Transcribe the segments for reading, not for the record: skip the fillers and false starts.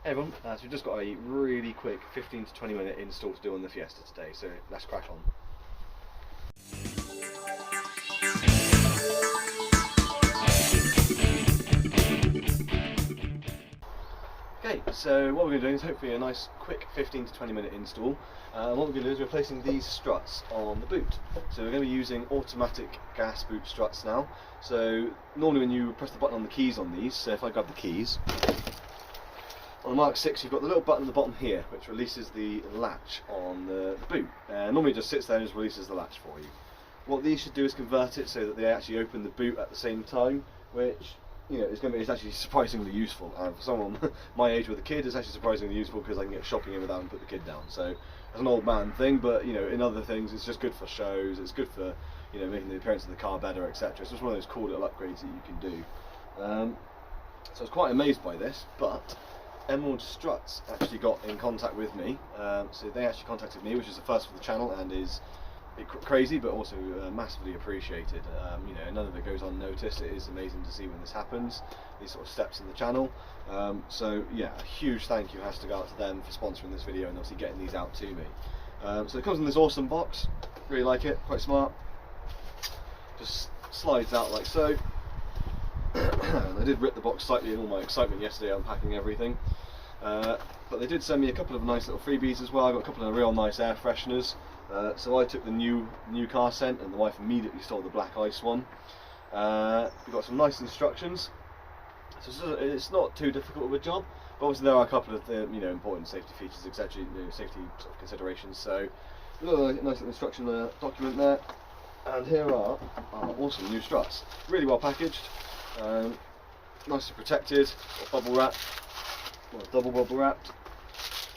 Hey everyone, so we've just got a really quick 15 to 20 minute install to do on the Fiesta today, so let's crack on. Okay, so what we're going to do is hopefully a nice quick 15 to 20 minute install. What we're going to do is we're placing these struts on the boot. So we're going to be using automatic gas boot struts now. So normally when you press the button on the keys on these, so if I grab the keys, on the Mk6 you've got the little button at the bottom here which releases the latch on the boot. Normally it just sits there and just releases the latch for you. What these should do is convert it so that they actually open the boot at the same time, which it's actually surprisingly useful. And for someone my age with a kid, it's actually surprisingly useful because I can get shopping in without and put the kid down. So it's an old man thing, but in other things it's just good for shows. It's good for making the appearance of the car better, etc. It's just one of those cool little upgrades that you can do. So I was quite amazed by this, but Emerald Struts actually got in contact with me. So they actually contacted me, which is the first for the channel and is crazy but also massively appreciated. None of it goes unnoticed. It is amazing to see when this happens, these sort of steps in the channel. So yeah, a huge thank you has to go out to them for sponsoring this video and obviously getting these out to me. So it comes in this awesome box, really like it, quite smart. Just slides out like so. I did rip the box slightly in all my excitement yesterday unpacking everything, but they did send me a couple of nice little freebies as well. I got a couple of real nice air fresheners. So I took the new car scent and the wife immediately stole the black ice one. We've got some nice instructions, so it's not too difficult of a job, but obviously there are a couple of important safety features, etc., safety sort of considerations. So a little nice little instruction document there, and here are our awesome new struts, really well packaged. Nicely protected, bubble wrapped, or double bubble wrapped.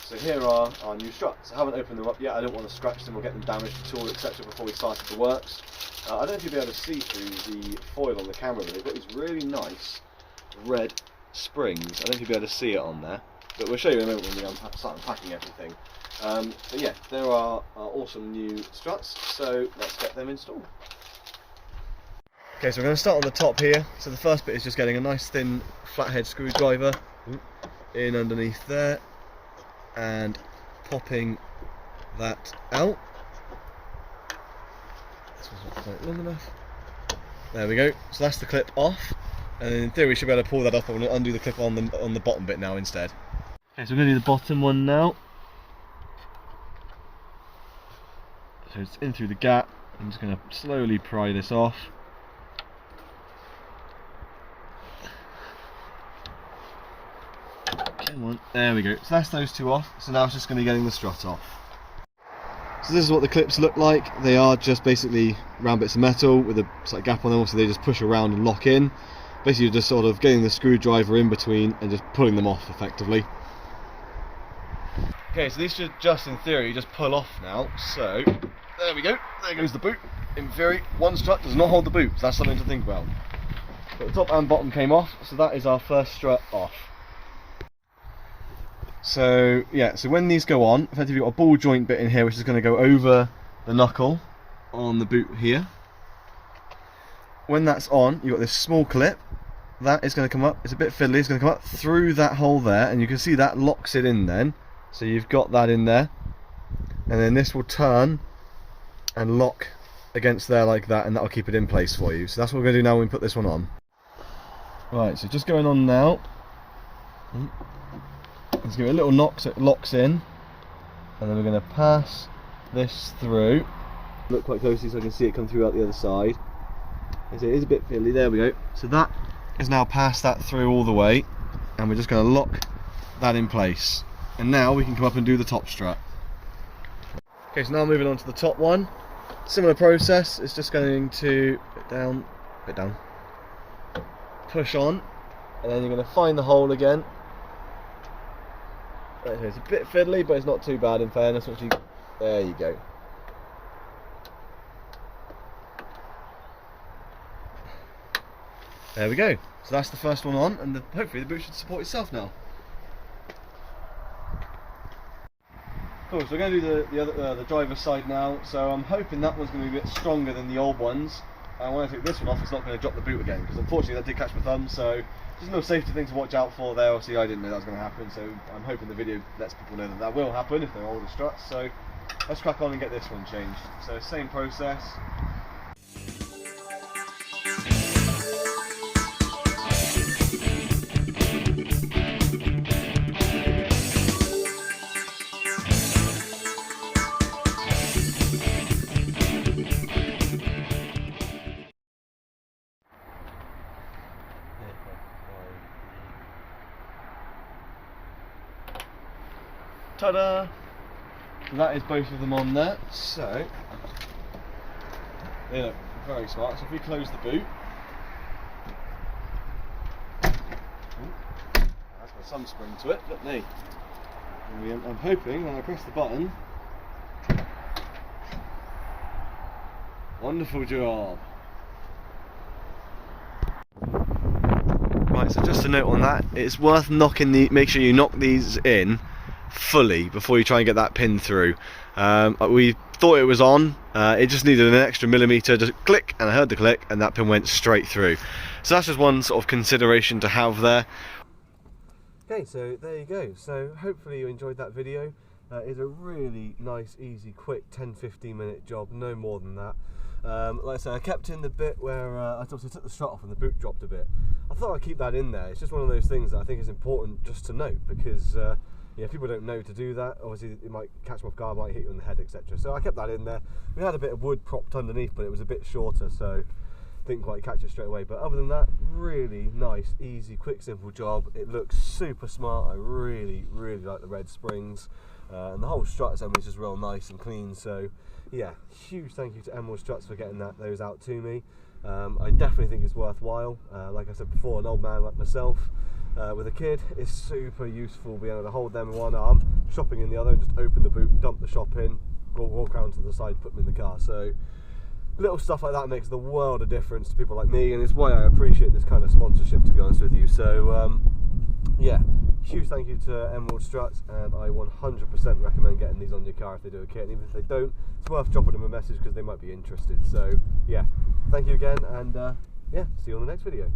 So here are our new struts. I haven't opened them up yet. I don't want to scratch them or get them damaged at all, etc. before we started the works. I don't know if you'll be able to see through the foil on the camera, but they've got these really nice red springs. I don't know if you'll be able to see it on there, but we'll show you in a moment when we start unpacking everything. But yeah, there are our awesome new struts, so let's get them installed. Okay, so we're going to start on the top here. So the first bit is just getting a nice thin flathead screwdriver in underneath there and popping that out. This one's not quite long enough. There we go. So that's the clip off, and in theory we should be able to pull that off. But we're going to undo the clip on the bottom bit now instead. Okay, so we're going to do the bottom one now. So it's in through the gap. I'm just going to slowly pry this off. There we go. So that's those two off. So now it's just going to be getting the strut off. So this is what the clips look like. They are just basically round bits of metal with a slight gap on them, so they just push around and lock in. Basically you're just sort of getting the screwdriver in between and just pulling them off effectively. Okay, so these should just in theory just pull off now. So there we go. There goes the boot. In theory, one strut does not hold the boot, so that's something to think about. But the top and bottom came off, so that is our first strut off. So yeah, so when these go on, effectively you've got a ball joint bit in here which is going to go over the knuckle on the boot here. When that's on, you've got this small clip that is going to come up. It's a bit fiddly. It's going to come up through that hole there, and you can see that locks it in then. So you've got that in there, and then this will turn and lock against there like that, and that'll keep it in place for you. So that's what we're going to do now when we put this one on. Right, so just going on now. Let's give it a little knock so it locks in, and then we're going to pass this through. Look quite closely so I can see it come through out the other side. As it is a bit fiddly, there we go. So that is now passed that through all the way, and we're just going to lock that in place. And now we can come up and do the top strut. Okay, so now moving on to the top one. Similar process. It's just going to bit down, push on, and then you're going to find the hole again. Right here, it's a bit fiddly, but it's not too bad in fairness. There you go. There we go. So that's the first one on, and hopefully the boot should support itself now. Cool. So we're going to do the driver's side now. So I'm hoping that one's going to be a bit stronger than the old ones. And when I take this one off, it's not going to drop the boot again, because unfortunately that did catch my thumb. So just a little safety thing to watch out for there. Obviously I didn't know that was going to happen, so I'm hoping the video lets people know that that will happen if they're older struts. So let's crack on and get this one changed. So same process. Ta-da! That is both of them on there, so they look very smart. So if we close the boot, that's got some spring to it, look me. I'm hoping when I press the button, wonderful job. Right, so just a note on that, it's worth make sure you knock these in fully before you try and get that pin through. We thought it was on, it just needed an extra millimetre, just click, and I heard the click and that pin went straight through. So that's just one sort of consideration to have there. Okay, so there you go. So hopefully you enjoyed that video. It's a really nice, easy, quick 10-15 minute job, no more than that. Like I said, I kept in the bit where I obviously took the strut off and the boot dropped a bit. I thought I'd keep that in there. It's just one of those things that I think is important just to note, because yeah, people don't know to do that. Obviously it might catch them off guard, might hit you in the head, etc. So I kept that in there. We had a bit of wood propped underneath, but it was a bit shorter, so didn't quite catch it straight away. But other than that, really nice, easy, quick, simple job. It looks super smart. I really like the red springs, and the whole strut assembly is just real nice and clean. So yeah, huge thank you to Emerald Struts for getting those out to me. I definitely think it's worthwhile. Like I said before, an old man like myself with a kid, it's super useful being able to hold them in one arm, shopping in the other, and just open the boot, dump the shop in, walk around to the side, put them in the car. So little stuff like that makes the world of difference to people like me, and it's why I appreciate this kind of sponsorship, to be honest with you. So yeah, huge thank you to Emerald Struts, and I 100% recommend getting these on your car if they do a kit, and even if they don't, it's worth dropping them a message because they might be interested. So yeah, thank you again, and yeah, see you on the next video.